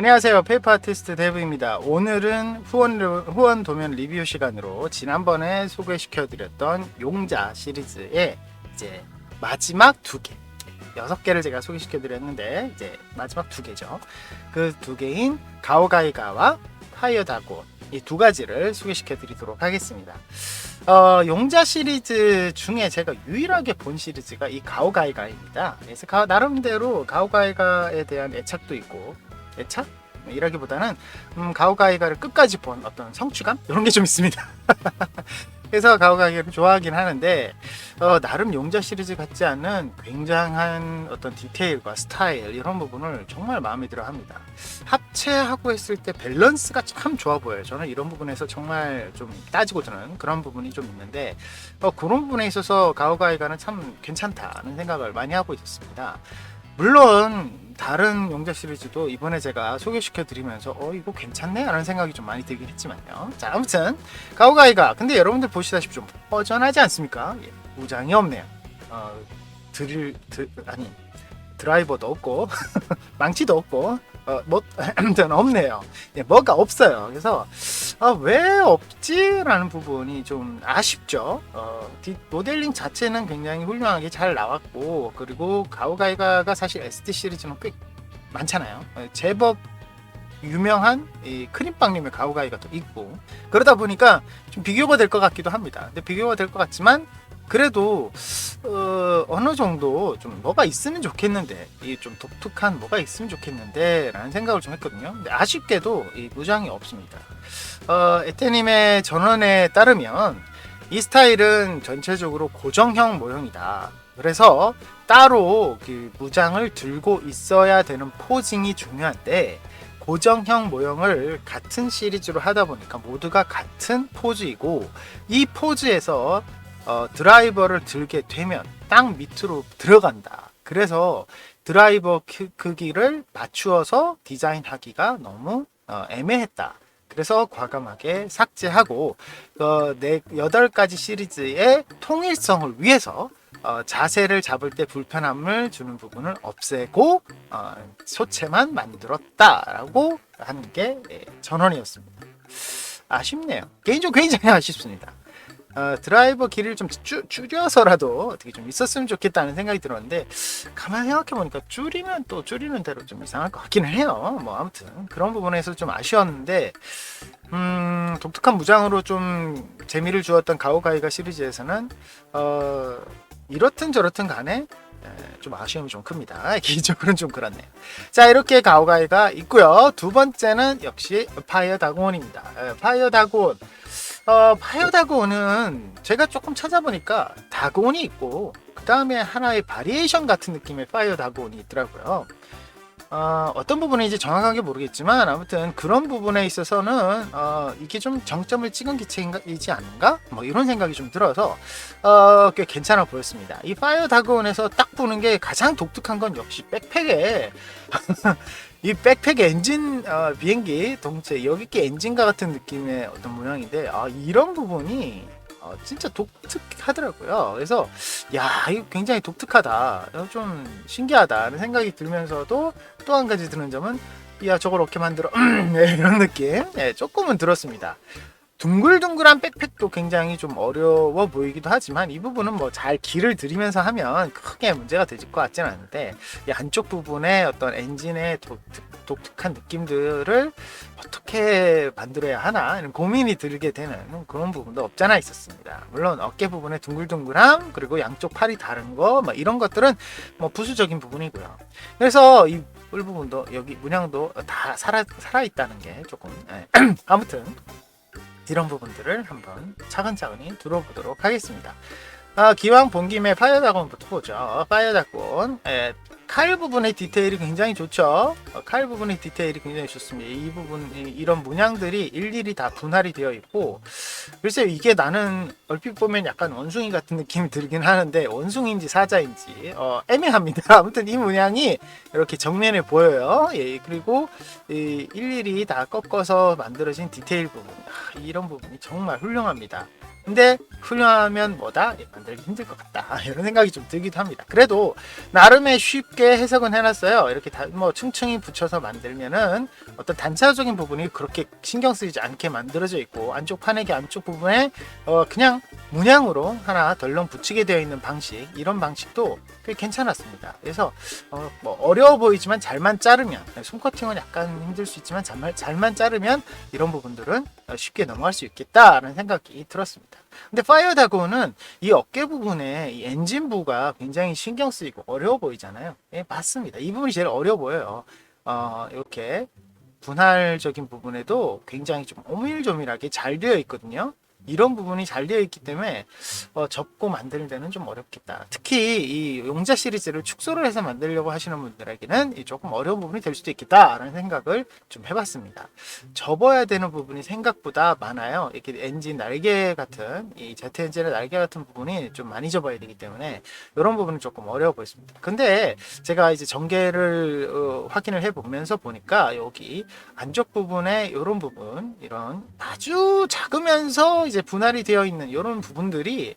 안녕하세요. 페이퍼 아티스트 데브입니다. 오늘은 후원 도면 리뷰 시간으로 지난번에 소개시켜드렸던 용자 시리즈의 이제 마지막 두 개, 6개를 제가 소개시켜드렸는데 이제 마지막 두 개죠. 그 두 개인 가오가이가와 파이어 다고 이 두 가지를 소개시켜드리도록 하겠습니다. 용자 시리즈 중에 제가 유일하게 본 시리즈가 이 가오가이가입니다. 그래서 나름대로 가오가이가에 대한 애착도 있고, 애착? 이라기보다는 가오가이가를 끝까지 본 어떤 성취감? 이런 게 좀 있습니다. 그래서 가오가이가를 좋아하긴 하는데 나름 용자 시리즈 같지 않은 굉장한 어떤 디테일과 스타일 이런 부분을 정말 마음에 들어 합니다. 합체하고 했을 때 밸런스가 참 좋아 보여요. 저는 이런 부분에서 정말 좀 따지고 드는 그런 부분이 좀 있는데 그런 부분에 있어서 가오가이가는 참 괜찮다는 생각을 많이 하고 있었습니다. 물론 다른 용자 시리즈도 이번에 제가 소개시켜 드리면서 이거 괜찮네 라는 생각이 좀 많이 들긴 했지만요. 자, 아무튼 가오가이가 근데 여러분들 보시다시피 좀 허전하지 않습니까? 예, 무장이 없네요. 드라이버도 없고 망치도 없고 아무튼 없네요. 예, 뭐가 없어요. 그래서 왜 없지라는 부분이 좀 아쉽죠. 모델링 자체는 굉장히 훌륭하게 잘 나왔고, 그리고 가오가이가가 사실 SD 시리즈는 꽤 많잖아요. 제법 유명한 이 크림빵님의 가오가이가도 있고, 그러다 보니까 좀 비교가 될 것 같기도 합니다. 근데 비교가 될 것 같지만 그래도 어느 정도 좀 뭐가 있으면 좋겠는데, 이 좀 독특한 뭐가 있으면 좋겠는데 라는 생각을 좀 했거든요. 근데 아쉽게도 이 무장이 없습니다. 에테님의 전언에 따르면 이 스타일은 전체적으로 고정형 모형이다. 그래서 따로 그 무장을 들고 있어야 되는 포징이 중요한데, 고정형 모형을 같은 시리즈로 하다 보니까 모두가 같은 포즈이고, 이 포즈에서 드라이버를 들게 되면 땅 밑으로 들어간다. 그래서 드라이버 크기를 맞추어서 디자인하기가 너무 애매했다. 그래서 과감하게 삭제하고 8가지 시리즈의 통일성을 위해서 자세를 잡을 때 불편함을 주는 부분을 없애고 소체만 만들었다라고 하는 게 전원이었습니다. 아쉽네요. 개인적으로 굉장히 아쉽습니다. 드라이버 길이를 좀 줄여서라도 어떻게 좀 있었으면 좋겠다는 생각이 들었는데, 가만히 생각해보니까 줄이면 또 줄이는 대로 좀 이상할 것 같기는 해요. 뭐 아무튼 그런 부분에서 좀 아쉬웠는데, 독특한 무장으로 좀 재미를 주었던 가오가이가 시리즈에서는 이렇든 저렇든 간에 좀 아쉬움이 좀 큽니다. 개인적으로는 좀 그렇네요. 자, 이렇게 가오가이가 있고요. 두 번째는 역시 파이어 다고온입니다. 파이어 다고온. 파이어 다고온은 제가 조금 찾아보니까 다고온이 있고, 그 다음에 하나의 바리에이션 같은 느낌의 파이어 다고온이 있더라고요. 어떤 부분인지 정확하게 모르겠지만 아무튼 그런 부분에 있어서는 이게 좀 정점을 찍은 기체이지 않은가? 뭐 이런 생각이 좀 들어서 꽤 괜찮아 보였습니다. 이 파이어 다그온에서 딱 보는 게 가장 독특한 건 역시 백팩에 이 백팩 엔진 비행기 동체 여기께 엔진과 같은 느낌의 어떤 모양인데 이런 부분이 진짜 독특하더라고요. 그래서 야, 이거 굉장히 독특하다, 좀 신기하다는 생각이 들면서도 또 한 가지 드는 점은 야, 저걸 어떻게 만들어 네, 이런 느낌 조금은 들었습니다. 둥글둥글한 백팩도 굉장히 좀 어려워 보이기도 하지만 이 부분은 뭐 잘 길을 들이면서 하면 크게 문제가 되질 것 같지는 않은데, 이 안쪽 부분에 어떤 엔진의 독특한 느낌들을 어떻게 만들어야 하나 이런 고민이 들게 되는 그런 부분도 없잖아 있었습니다. 물론 어깨 부분에 둥글둥글함, 그리고 양쪽 팔이 다른 거 뭐 이런 것들은 뭐 부수적인 부분이고요. 그래서 이 뿔 부분도 여기 문양도 다 살아있다는 게 조금 아무튼 이런 부분들을 한번 차근차근히 들어보도록 하겠습니다. 기왕 본 김에 파이어 다곤부터 보죠. 파이어 다곤 칼 부분의 디테일이 굉장히 좋죠. 칼 부분의 디테일이 굉장히 좋습니다. 이 부분, 이런 문양들이 일일이 다 분할이 되어 있고, 글쎄요, 이게 나는 얼핏 보면 약간 원숭이 같은 느낌이 들긴 하는데 원숭이인지 사자인지 애매합니다. 아무튼 이 문양이 이렇게 정면에 보여요. 예, 그리고 일일이 다 꺾어서 만들어진 디테일 부분, 이런 부분이 정말 훌륭합니다. 근데 훌륭하면 뭐다? 만들기 힘들 것 같다. 이런 생각이 좀 들기도 합니다. 그래도 나름의 쉽게 해석은 해놨어요. 이렇게 뭐 층층이 붙여서 만들면은 어떤 단차적인 부분이 그렇게 신경 쓰이지 않게 만들어져 있고, 안쪽 판에기 안쪽 부분에 그냥 문양으로 하나 덜렁 붙이게 되어 있는 방식, 이런 방식도 꽤 괜찮았습니다. 그래서 뭐 어려워 보이지만 잘만 자르면, 손커팅은 약간 힘들 수 있지만 잘만 자르면 이런 부분들은 쉽게 넘어갈 수 있겠다라는 생각이 들었습니다. 근데 파이어다고는 이 어깨 부분에 이 엔진부가 굉장히 신경 쓰이고 어려워 보이잖아요. 예, 맞습니다. 이 부분이 제일 어려워 보여요. 이렇게 분할적인 부분에도 굉장히 좀 오밀조밀하게 잘 되어 있거든요. 이런 부분이 잘 되어 있기 때문에 접고 만드는 데는 좀 어렵겠다. 특히 이 용자 시리즈를 축소를 해서 만들려고 하시는 분들에게는 조금 어려운 부분이 될 수도 있겠다라는 생각을 좀 해봤습니다. 접어야 되는 부분이 생각보다 많아요. 이렇게 엔진 날개 같은, 이 제트 엔진의 날개 같은 부분이 좀 많이 접어야 되기 때문에 이런 부분은 조금 어려워 보였습니다. 근데 제가 이제 전개를 확인을 해보면서 보니까 여기 안쪽 부분에 이런 부분, 이런 아주 작으면서 이제 분할이 되어 있는 이런 부분들이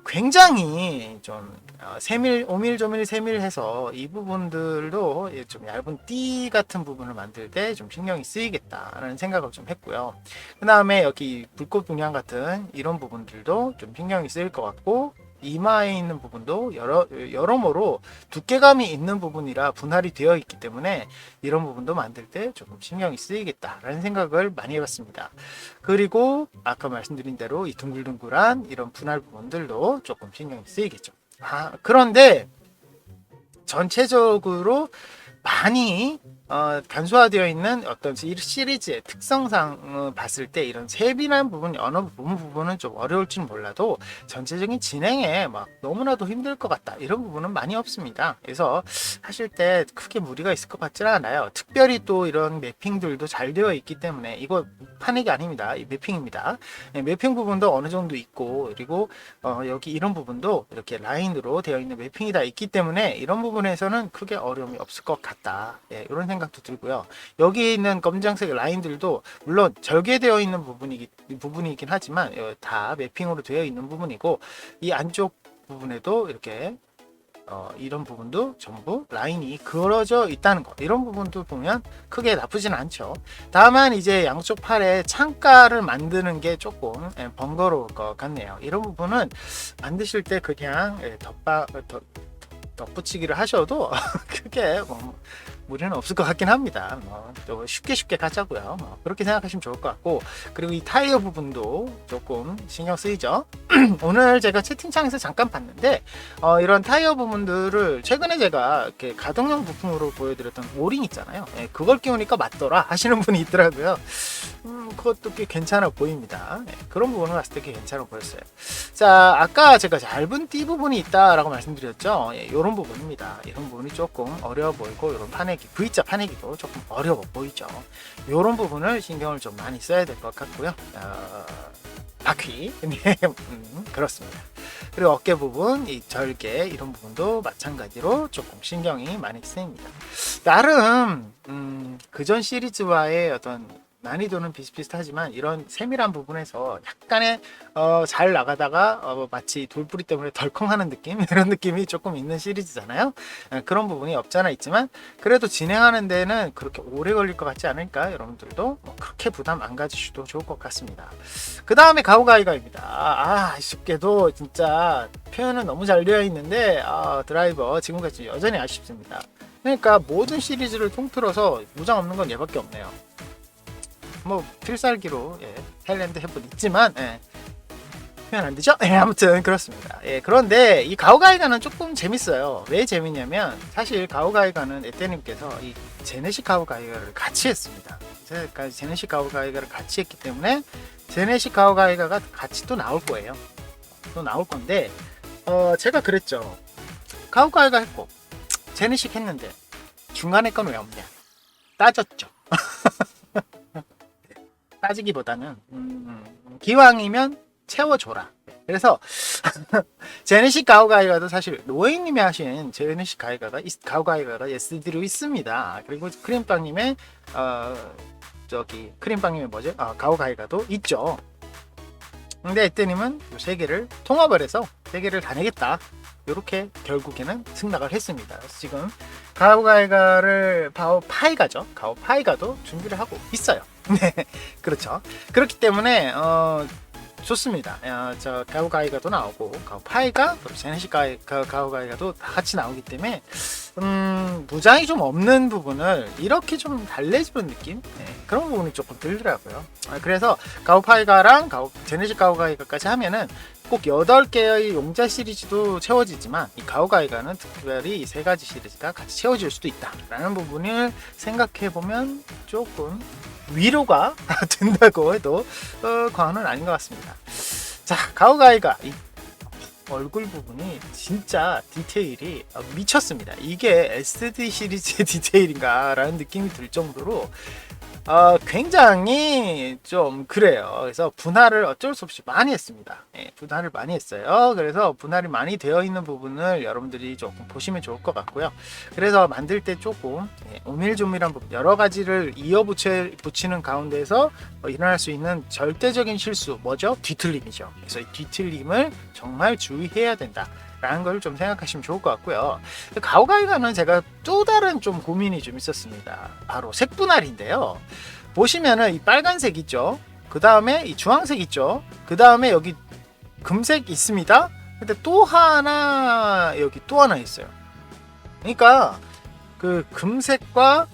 굉장히 좀 오밀조밀 세밀해서 이 부분들도 좀 얇은 띠 같은 부분을 만들 때 좀 신경이 쓰이겠다라는 생각을 좀 했고요. 그 다음에 여기 불꽃 분양 같은 이런 부분들도 좀 신경이 쓰일 것 같고, 이마에 있는 부분도 여러모로 두께감이 있는 부분이라 분할이 되어 있기 때문에 이런 부분도 만들 때 조금 신경이 쓰이겠다라는 생각을 많이 해봤습니다. 그리고 아까 말씀드린 대로 이 둥글둥글한 이런 분할 부분들도 조금 신경이 쓰이겠죠. 그런데 전체적으로 많이 간소화되어 있는 어떤 시리즈의 특성상 봤을 때 이런 세밀한 부분, 어느 부분은 좀 어려울지는 몰라도 전체적인 진행에 막 너무나도 힘들 것 같다, 이런 부분은 많이 없습니다. 그래서 하실 때 크게 무리가 있을 것 같지는 않아요. 특별히 또 이런 매핑들도 잘 되어 있기 때문에, 이거 판액이 아닙니다. 이 매핑입니다. 매핑 부분도 어느 정도 있고, 그리고 여기 이런 부분도 이렇게 라인으로 되어 있는 매핑이 다 있기 때문에 이런 부분에서는 크게 어려움이 없을 것 같다. 이런 생각도 들고요. 여기 있는 검정색 라인들도 물론 절개되어 있는 부분이긴 하지만 다 매핑으로 되어 있는 부분이고, 이 안쪽 부분에도 이렇게 이런 부분도 전부 라인이 그어져 있다는 거, 이런 부분도 보면 크게 나쁘진 않죠. 다만 이제 양쪽 팔에 창가를 만드는 게 조금 번거로울 것 같네요. 이런 부분은 만드실 때 그냥 덧붙이기를 하셔도 크게 무리는 없을 것 같긴 합니다. 또 쉽게 가자고요. 그렇게 생각하시면 좋을 것 같고, 그리고 이 타이어 부분도 조금 신경 쓰이죠. 오늘 제가 채팅창에서 잠깐 봤는데 이런 타이어 부분들을 최근에 제가 이렇게 가정용 부품으로 보여드렸던 오링 있잖아요. 그걸 끼우니까 맞더라 하시는 분이 있더라고요. 그것도 꽤 괜찮아 보입니다. 그런 부분을 봤을 때 꽤 괜찮아 보였어요. 자, 아까 제가 얇은 띠 부분이 있다라고 말씀드렸죠. 이런 부분입니다. 이런 부분이 조금 어려워 보이고, 이런 V자 판내기도 조금 어려워 보이죠. 이런 부분을 신경을 좀 많이 써야 될 것 같고요. 바퀴 네, 그렇습니다. 그리고 어깨 부분, 이 절개, 이런 부분도 마찬가지로 조금 신경이 많이 쓰입니다. 나름 그전 시리즈와의 어떤 난이도는 비슷비슷하지만 이런 세밀한 부분에서 약간의 잘 나가다가 마치 돌뿌리 때문에 덜컹하는 느낌, 이런 느낌이 조금 있는 시리즈잖아요. 그런 부분이 없잖아 있지만, 그래도 진행하는 데는 그렇게 오래 걸릴 것 같지 않을까. 여러분들도 그렇게 부담 안 가지셔도 좋을 것 같습니다. 그 다음에 가오가이가입니다. 쉽게도 진짜 표현은 너무 잘 되어 있는데 드라이버 지금까지 여전히 아쉽습니다. 그러니까 모든 시리즈를 통틀어서 무장 없는 건 얘밖에 없네요. 필살기로 타일랜드 해본 있지만 표현 안 되죠? 아무튼 그렇습니다. 그런데 이 가오가이가는 조금 재밌어요. 왜 재밌냐면, 사실 가오가이가는 에테님께서 이 제네시 가오가이가를 같이 했습니다. 제네시 가오가이가를 같이 했기 때문에 제네시 가오가이가가 같이 또 나올 거예요. 또 나올 건데 제가 그랬죠. 가오가이가 했고 제네시 했는데 중간에 건 왜 없냐 따졌죠. 따지기보다는 기왕이면 채워줘라. 그래서 제네시 가오가이가도 사실 로에님이 하신 제네시 가오가이가가 SD로 있습니다. 그리고 크림빵님의 크림빵님의 가오가이가도 있죠. 근데 에뜨님은 세 개를 통합을 해서 세 개를 다 내겠다. 이렇게 결국에는 승낙을 했습니다. 그래서 지금 가오가이가를 가오파이가죠. 가오파이가도 준비를 하고 있어요. 네, 그렇죠. 그렇기 때문에 좋습니다. 저 가오가이가도 나오고 가오파이가 또 제네시스 가오가이가도 다 같이 나오기 때문에 무장이 좀 없는 부분을 이렇게 좀 달래주는 느낌? 네, 그런 부분이 조금 들더라고요. 그래서 가오파이가랑 제네시스 가오가이가까지 하면은 꼭 8개의 용자 시리즈도 채워지지만 이 가오가이가는 특별히 이 3가지 시리즈가 같이 채워질 수도 있다 라는 부분을 생각해보면 조금 위로가 된다고 해도 과언은 아닌 것 같습니다. 자, 가오가이가 이 얼굴 부분이 진짜 디테일이 미쳤습니다. 이게 SD 시리즈의 디테일인가 라는 느낌이 들 정도로 굉장히 좀 그래요. 그래서 분할을 어쩔 수 없이 많이 했습니다. 예, 분할을 많이 했어요. 그래서 분할이 많이 되어 있는 부분을 여러분들이 조금 보시면 좋을 것 같고요. 그래서 만들 때 조금 오밀조밀한 부분, 여러 가지를 붙이는 가운데서 일어날 수 있는 절대적인 실수, 뭐죠? 뒤틀림이죠. 그래서 이 뒤틀림을 정말 주의해야 된다. 라는 걸 좀 생각하시면 좋을 것 같고요. 가오가이가는 제가 또 다른 좀 고민이 좀 있었습니다. 바로 색 분할인데요. 보시면은 이 빨간색 있죠. 그 다음에 이 주황색 있죠. 그 다음에 여기 금색 있습니다. 근데 또 하나 여기 또 하나 있어요. 그러니까 그 금색과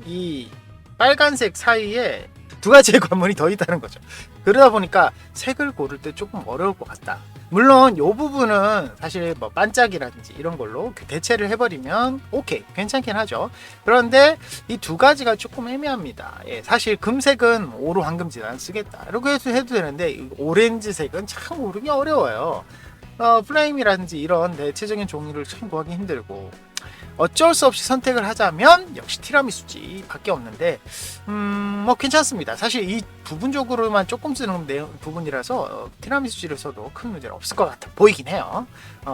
이 빨간색 사이에 두 가지의 관문이 더 있다는 거죠. 그러다 보니까 색을 고를 때 조금 어려울 것 같다. 물론 이 부분은 사실 뭐 반짝이라든지 이런 걸로 대체를 해버리면 오케이 괜찮긴 하죠. 그런데 이 두 가지가 조금 애매합니다. 예, 사실 금색은 오로 황금지단 쓰겠다 이렇게 해도 되는데 오렌지색은 참 고르기 어려워요. 플레임이라든지 이런 대체적인 종류를 참 구하기 힘들고 어쩔 수 없이 선택을 하자면 역시 티라미수지 밖에 없는데 뭐 괜찮습니다. 사실 이 부분적으로만 조금 쓰는 부분이라서 티라미수지를 써도 큰 문제는 없을 것 같아 보이긴 해요.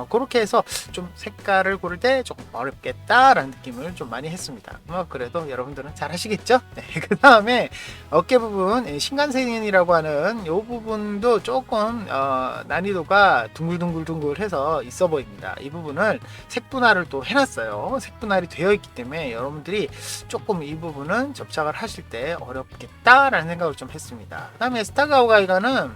그렇게 해서 좀 색깔을 고를 때 조금 어렵겠다라는 느낌을 좀 많이 했습니다. 그래도 여러분들은 잘 하시겠죠? 네, 그 다음에 어깨 부분 신간센이라고 하는 이 부분도 조금 난이도가 둥글둥글둥글해서 있어 보입니다. 이 부분을 색분할을 또 해놨어요. 색분할이 되어 있기 때문에 여러분들이 조금 이 부분은 접착을 하실 때 어렵겠다라는 생각을 좀 했습니다. 그 다음에 스타가오에서는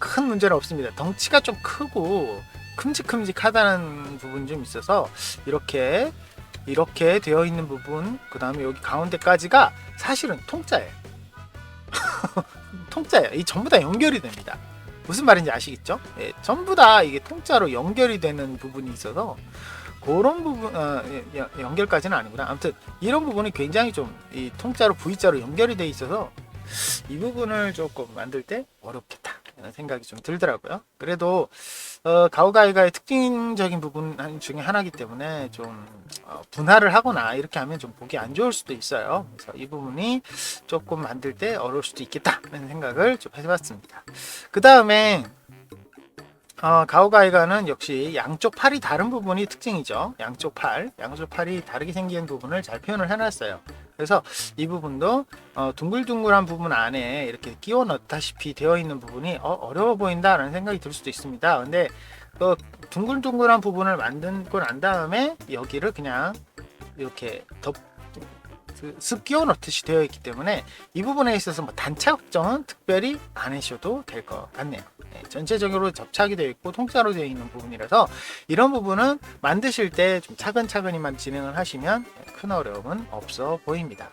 큰 문제는 없습니다. 덩치가 좀 크고 큼직큼직하다는 부분이 좀 있어서 이렇게 되어 있는 부분, 그 다음에 여기 가운데까지가 사실은 통짜예요. 통짜예요. 이 전부 다 연결이 됩니다. 무슨 말인지 아시겠죠? 예, 전부 다 이게 통짜로 연결이 되는 부분이 있어서 그런 부분 연결까지는 아니구나. 아무튼 이런 부분이 굉장히 좀 이 통짜로 V자로 연결이 돼 있어서 이 부분을 조금 만들 때 어렵겠다 이런 생각이 좀 들더라고요. 그래도 가오가이가의 특징적인 부분 중에 하나이기 때문에 좀 분할을 하거나 이렇게 하면 좀 보기 안 좋을 수도 있어요. 그래서 이 부분이 조금 만들 때 어려울 수도 있겠다 라는 생각을 좀 해봤습니다. 그 다음에 가오가이가는 역시 양쪽 팔이 다른 부분이 특징이죠. 양쪽 팔이 다르게 생긴 부분을 잘 표현을 해놨어요. 그래서 이 부분도 둥글둥글한 부분 안에 이렇게 끼워 넣다시피 되어 있는 부분이 어려워 보인다라는 생각이 들 수도 있습니다. 근데 그 둥글둥글한 부분을 만들고 난 다음에 여기를 그냥 이렇게 습 끼워 넣듯이 되어 있기 때문에 이 부분에 있어서 뭐 단차 걱정은 특별히 안 하셔도 될 것 같네요. 네, 전체적으로 접착이 되어 있고 통짜로 되어 있는 부분이라서 이런 부분은 만드실 때 좀 차근차근히만 진행을 하시면 큰 어려움은 없어 보입니다.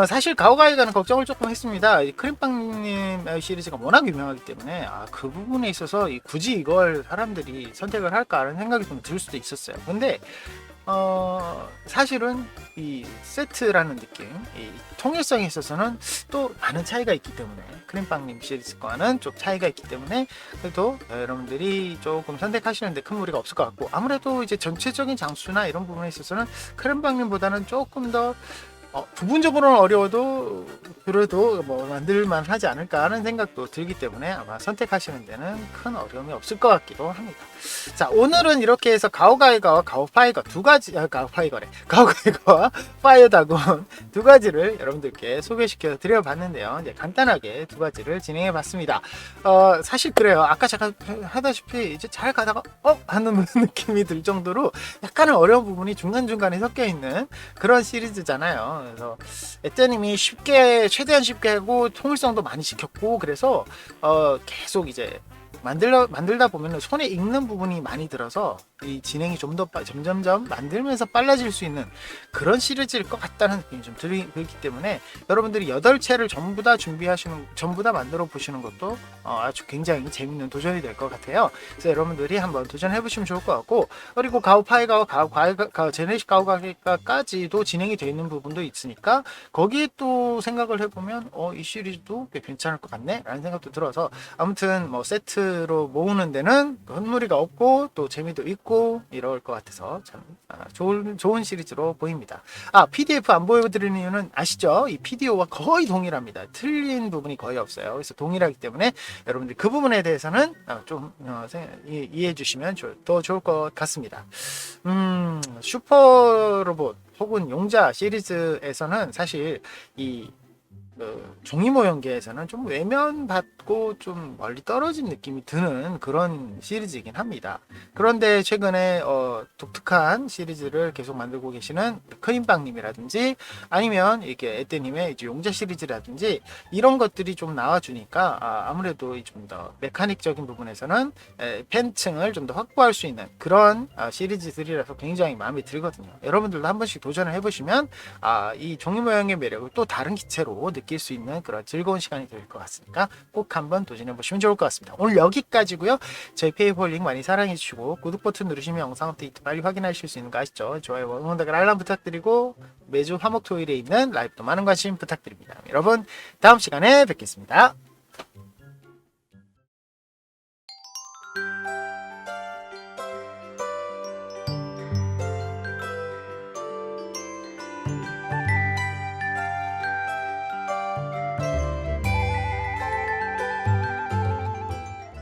사실 가오가이가는 걱정을 조금 했습니다. 이 크림빵님 시리즈가 워낙 유명하기 때문에 그 부분에 있어서 굳이 이걸 사람들이 선택을 할까 하는 생각이 좀 들 수도 있었어요. 근데 사실은 이 세트라는 느낌, 이 통일성에 있어서는 또 많은 차이가 있기 때문에 크림빵님 시리즈과는 좀 차이가 있기 때문에 그래도 여러분들이 조금 선택하시는데 큰 무리가 없을 것 같고 아무래도 이제 전체적인 장수나 이런 부분에 있어서는 크림빵님보다는 조금 더 부분적으로는 어려워도 그래도 뭐 만들만 하지 않을까 하는 생각도 들기 때문에 아마 선택하시는 데는 큰 어려움이 없을 것 같기도 합니다. 자, 오늘은 이렇게 해서 가오가이가와 가오파이거 두 가지, 가오파이거래. 가오가이거와 파이어다곤 두 가지를 여러분들께 소개시켜 드려 봤는데요. 이제 간단하게 두 가지를 진행해 봤습니다. 사실 그래요. 아까 잠깐 하다시피 이제 잘 가다가 하는 느낌이 들 정도로 약간은 어려운 부분이 중간중간에 섞여 있는 그런 시리즈잖아요. 그래서 에떼님이 쉽게 최대한 쉽게 하고 통일성도 많이 지켰고 그래서 계속 이제 만들다 보면 손에 익는 부분이 많이 들어서 이 진행이 좀 더 점점점 만들면서 빨라질 수 있는 그런 시리즈일 것 같다는 느낌이 좀 들기 때문에 여러분들이 8채를 전부 다 전부 다 만들어 보시는 것도 아주 굉장히 재밌는 도전이 될 것 같아요. 그래서 여러분들이 한번 도전해 보시면 좋을 것 같고, 그리고 가오파이가와 제네식 가오가이까지도 진행이 되어 있는 부분도 있으니까 거기에 또 생각을 해보면 이 시리즈도 꽤 괜찮을 것 같네 라는 생각도 들어서, 아무튼 뭐 세트로 모으는 데는 헛무리가 없고 또 재미도 있고 이럴 것 같아서 참 좋은 시리즈로 보입니다. PDF 안 보여드리는 이유는 아시죠? 이 PDO와 거의 동일합니다. 틀린 부분이 거의 없어요. 그래서 동일하기 때문에 여러분들 그 부분에 대해서는 좀 이해해 주시면 더 좋을 것 같습니다. 슈퍼로봇 혹은 용자 시리즈에서는 사실 이 종이 모형계에서는 좀 외면받고 좀 멀리 떨어진 느낌이 드는 그런 시리즈이긴 합니다. 그런데 최근에 독특한 시리즈를 계속 만들고 계시는 크림빵님이라든지 아니면 이렇게 에떼님의 이제 용자 시리즈라든지 이런 것들이 좀 나와주니까 아무래도 좀 더 메카닉적인 부분에서는 팬층을 좀 더 확보할 수 있는 그런 시리즈들이라서 굉장히 마음에 들거든요. 여러분들도 한 번씩 도전을 해보시면 이 종이 모형의 매력을 또 다른 기체로 느낄 수 있는 그런 즐거운 시간이 될 것 같으니까 꼭 한번 도전해 보시면 좋을 것 같습니다. 오늘 여기까지고요. 저희 페이퍼 링 많이 사랑해 주시고 구독 버튼 누르시면 영상 업데이트 빨리 확인하실 수 있는 거 아시죠? 좋아요와 응원 댓글 알람 부탁드리고 매주 화목 토요일에 있는 라이브도 많은 관심 부탁드립니다. 여러분 다음 시간에 뵙겠습니다.